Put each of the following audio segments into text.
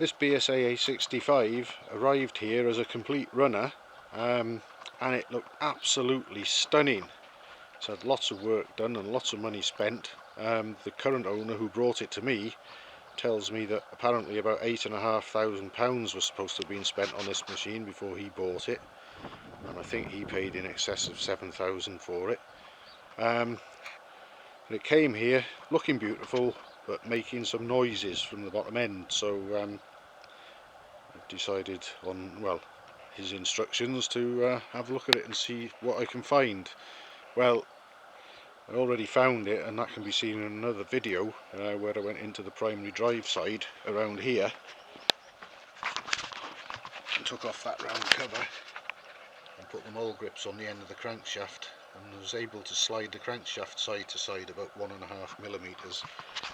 This BSA A65 arrived here as a complete runner, and it looked absolutely stunning. It's had lots of work done and lots of money spent. The current owner who brought it to me tells me that apparently about £8,500 was supposed to have been spent on this machine before he bought it, and I think he paid in excess of £7,000 for it. It came here looking beautiful but making some noises from the bottom end, so I've decided on, well, his instructions to have a look at it and see what I can find. Well, I already found it, and that can be seen in another video where I went into the primary drive side around here and took off that round cover and put the mole grips on the end of the crankshaft, and was able to slide the crankshaft side to side about 1.5mm.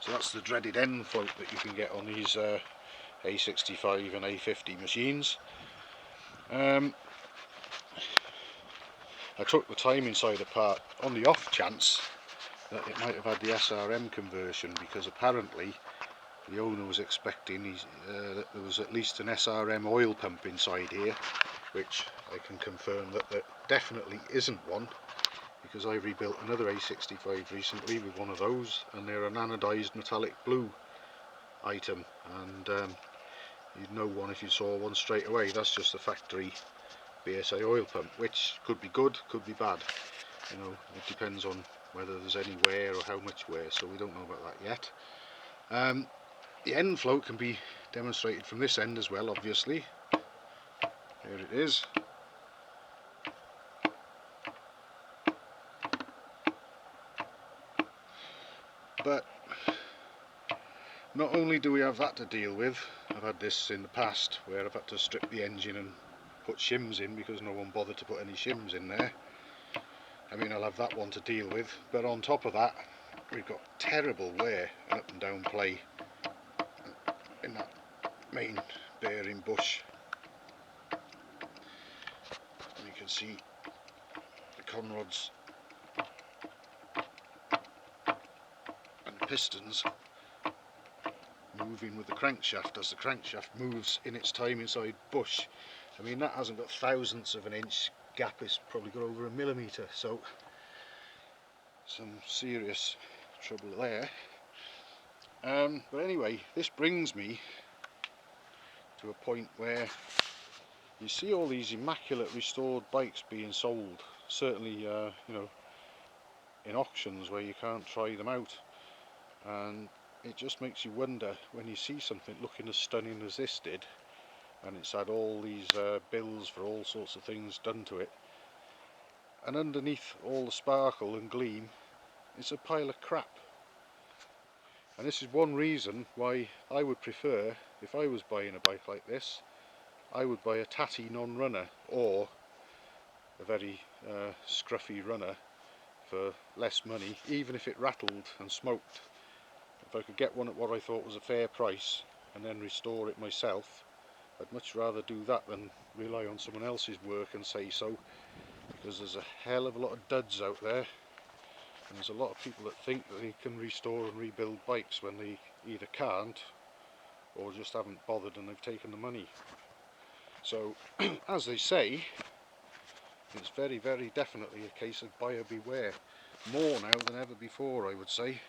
So that's the dreaded end float that you can get on these A65 and A50 machines. I took the timing side apart on the off chance that it might have had the SRM conversion, because apparently the owner was expecting that there was at least an SRM oil pump inside here, which I can confirm that there definitely isn't one, because I rebuilt another A65 recently with one of those, and they're an anodized metallic blue item, and you'd know one if you saw one straight away. That's just a factory BSA oil pump, which could be good, could be bad. You know, it depends on whether there's any wear or how much wear, so we don't know about that yet. The end float can be demonstrated from this end as well, obviously. Here it is. But not only do we have that to deal with, I've had this in the past where I've had to strip the engine and put shims in because no one bothered to put any shims in there. I mean, I'll have that one to deal with, but on top of that we've got terrible wear and up and down play in that main bearing bush. And you can see the conrods and the pistons moving with the crankshaft as the crankshaft moves in its time inside bush. I mean, that hasn't got thousandths of an inch gap, it's probably got over 1mm, so some serious trouble there. But anyway, this brings me to a point where you see all these immaculate restored bikes being sold, certainly you know, in auctions where you can't try them out, and it just makes you wonder when you see something looking as stunning as this did, and it's had all these bills for all sorts of things done to it, and underneath all the sparkle and gleam it's a pile of crap. And this is one reason why I would prefer, if I was buying a bike like this, I would buy a tatty non-runner or a very scruffy runner for less money, even if it rattled and smoked. If I could get one at what I thought was a fair price and then restore it myself, I'd much rather do that than rely on someone else's work and say so, because there's a hell of a lot of duds out there, and there's a lot of people that think that they can restore and rebuild bikes when they either can't or just haven't bothered and they've taken the money. So as they say, it's very, very definitely a case of buyer beware, more now than ever before, I would say.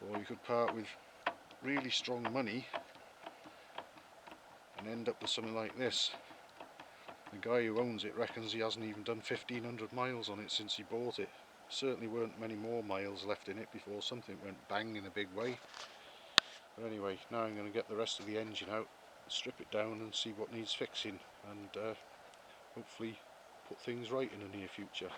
Or you could part with really strong money and end up with something like this. The guy who owns it reckons he hasn't even done 1,500 miles on it since he bought it. Certainly weren't many more miles left in it before something went bang in a big way. But anyway, now I'm going to get the rest of the engine out, strip it down and see what needs fixing, and hopefully put things right in the near future.